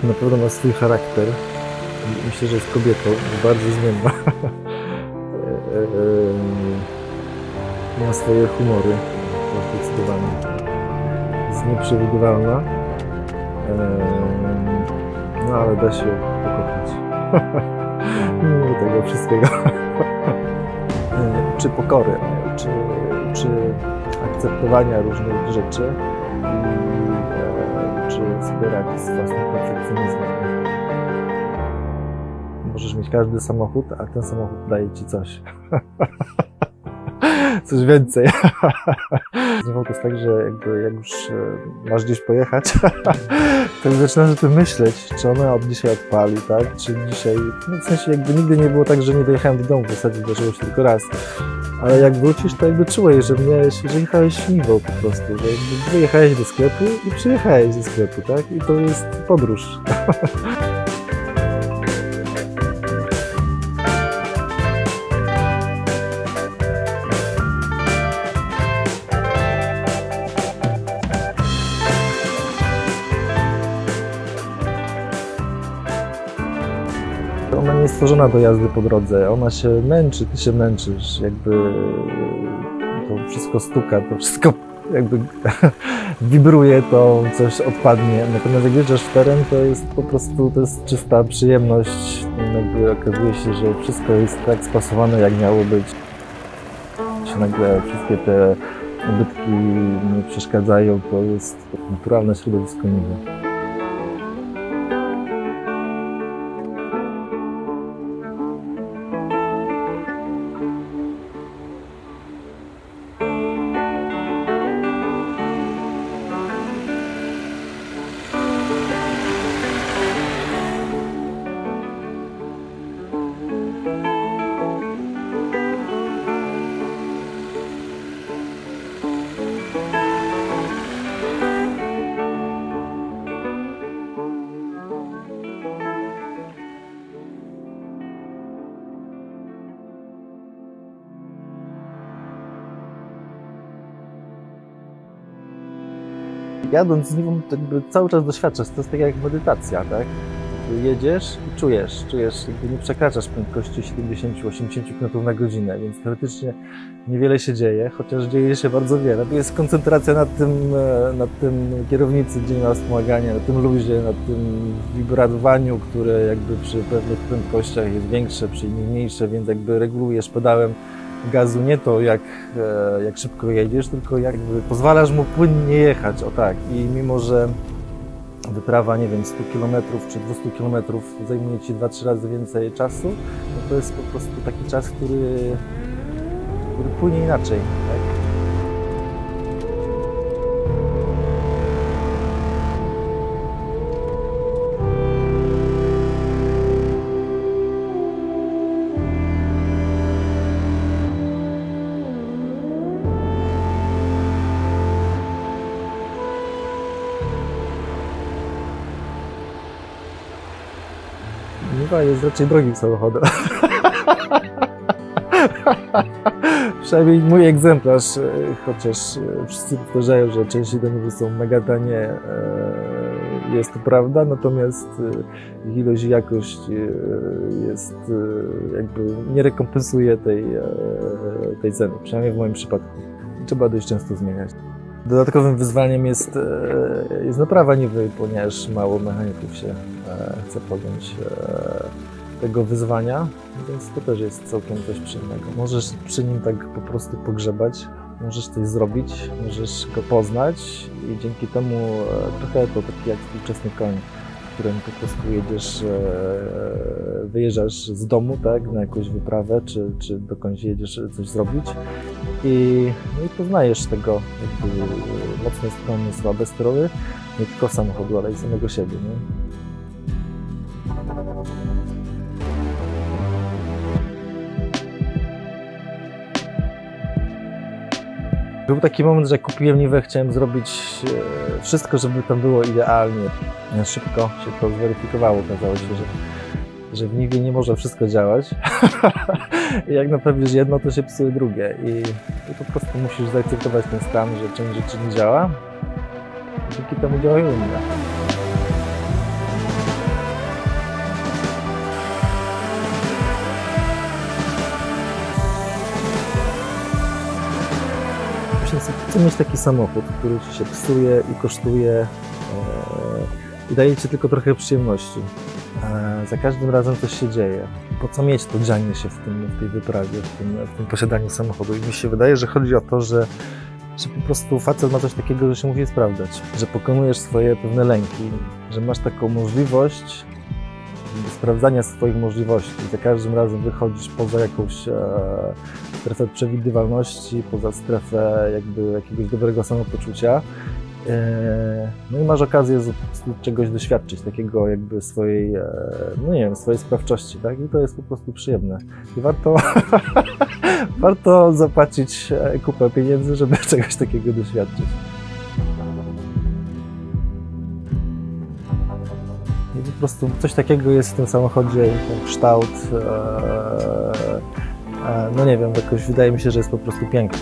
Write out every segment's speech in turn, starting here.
Na pewno ma swój charakter. Myślę, że jest kobietą, bardzo zmienna. Ma swoje humory, zdecydowanie. Jest nieprzewidywalna, no ale da się pokochać. Mimo tego wszystkiego. Czy pokory, czy akceptowania różnych rzeczy, czy zbierać z własnym perfekcjonizmem. Możesz mieć każdy samochód, a ten samochód daje ci coś. Coś więcej. To jest tak, że jak już masz gdzieś pojechać, to zaczynasz o tym myśleć, czy ona od dzisiaj odpali, tak? Czy dzisiaj, no w sensie jakby nigdy nie było tak, że nie dojechałem do domu, w zasadzie zdarzyło się tylko raz. Ale jak wrócisz, to jakby czułeś, że jechałeś śliwą po prostu, że jakby wyjechałeś do sklepu i przyjechałeś do sklepu, tak? I to jest podróż. Ona nie jest stworzona do jazdy po drodze, ona się męczy, ty się męczysz, jakby to wszystko stuka, to wszystko jakby wibruje, to coś odpadnie. Natomiast jak wjeżdżasz w teren, to jest po prostu, to jest czysta przyjemność, jakby okazuje się, że wszystko jest tak spasowane, jak miało być. Nagle wszystkie te ubytki nie przeszkadzają, to jest naturalne środowisko niby. Jadąc z nim, jakby cały czas doświadczasz, to jest tak jak medytacja, tak? Jedziesz i czujesz, jakby nie przekraczasz prędkości 70-80 km na godzinę, więc teoretycznie niewiele się dzieje, chociaż dzieje się bardzo wiele. To jest koncentracja nad tym kierownicy, gdzie nie ma wspomagania, na tym luzie, na tym wibrowaniu, które jakby przy pewnych prędkościach jest większe, przy innych mniejsze, więc jakby regulujesz pedałem gazu nie to, jak szybko jedziesz, tylko jakby pozwalasz mu płynnie jechać, o tak. I mimo, że wyprawa, nie wiem, 100 km czy 200 km zajmuje ci 2-3 razy więcej czasu, no to jest po prostu taki czas, który płynie inaczej, tak? Niwa jest raczej drogim samochodem. Przynajmniej mój egzemplarz, chociaż wszyscy powtarzają, że części do Niwy są mega tanie, jest to prawda, natomiast ich ilość i jakość jest jakby nie rekompensuje tej ceny, przynajmniej w moim przypadku. Trzeba dość często zmieniać. Dodatkowym wyzwaniem jest naprawa Niwy, ponieważ mało mechaników się chce podjąć tego wyzwania, więc to też jest całkiem coś przyjemnego. Możesz przy nim tak po prostu pogrzebać, możesz coś zrobić, możesz go poznać i dzięki temu trochę to taki jak współczesny koń, którym po prostu jedziesz, wyjeżdżasz z domu, tak, na jakąś wyprawę, czy dokądś jedziesz coś zrobić i poznajesz tego jakby mocne strony, słabe strony, nie tylko samochodu, ale i samego siebie, nie? Był taki moment, że jak kupiłem Niwę, chciałem zrobić wszystko, żeby tam było idealnie. Szybko się to zweryfikowało, okazało się, że w Niwie nie może wszystko działać. I jak naprawisz jedno, to się psuje drugie. I po prostu musisz zaakceptować ten stan, że część rzeczy nie działa. Dzięki temu działają inne. Chcę mieć taki samochód, który ci się psuje i kosztuje i daje ci tylko trochę przyjemności. Za każdym razem coś się dzieje. Po co mieć to dzianie się w tej wyprawie, w tym posiadaniu samochodu? I mi się wydaje, że chodzi o to, że po prostu facet ma coś takiego, że się musi sprawdzać, że pokonujesz swoje pewne lęki, że masz taką możliwość sprawdzania swoich możliwości. Za każdym razem wychodzisz poza jakąś strefę przewidywalności, poza strefę jakby jakiegoś dobrego samopoczucia. No i masz okazję czegoś doświadczyć, takiego jakby swojej, no nie wiem, swojej sprawczości, tak? I to jest po prostu przyjemne. I warto zapłacić kupę pieniędzy, żeby czegoś takiego doświadczyć. I po prostu coś takiego jest w tym samochodzie, ten kształt, no nie wiem, jakoś wydaje mi się, że jest po prostu piękny.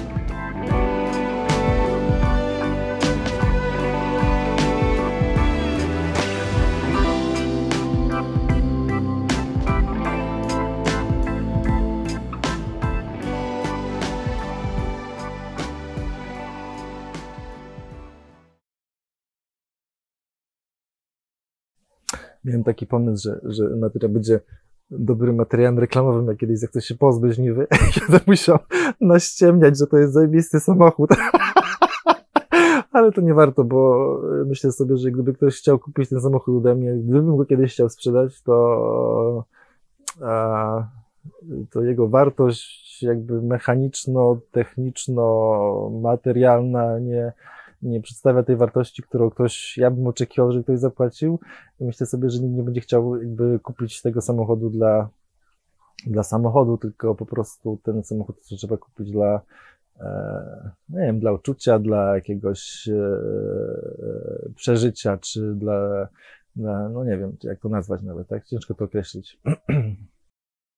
Miałem taki pomysł, że materiał będzie dobrym materiałem reklamowym, jak kiedyś zechce się pozbyć Niwy, ja to musiał naściemniać, że to jest zajebisty samochód. Ale to nie warto, bo myślę sobie, że gdyby ktoś chciał kupić ten samochód ode mnie, gdybym go kiedyś chciał sprzedać, to jego wartość jakby mechaniczno-techniczno-materialna nie przedstawia tej wartości, którą ja bym oczekiwał, że ktoś zapłacił. I myślę sobie, że nikt nie będzie chciał jakby kupić tego samochodu dla samochodu, tylko po prostu ten samochód trzeba kupić dla, nie wiem, dla uczucia, dla jakiegoś przeżycia, czy no nie wiem, jak to nazwać nawet, tak? Ciężko to określić.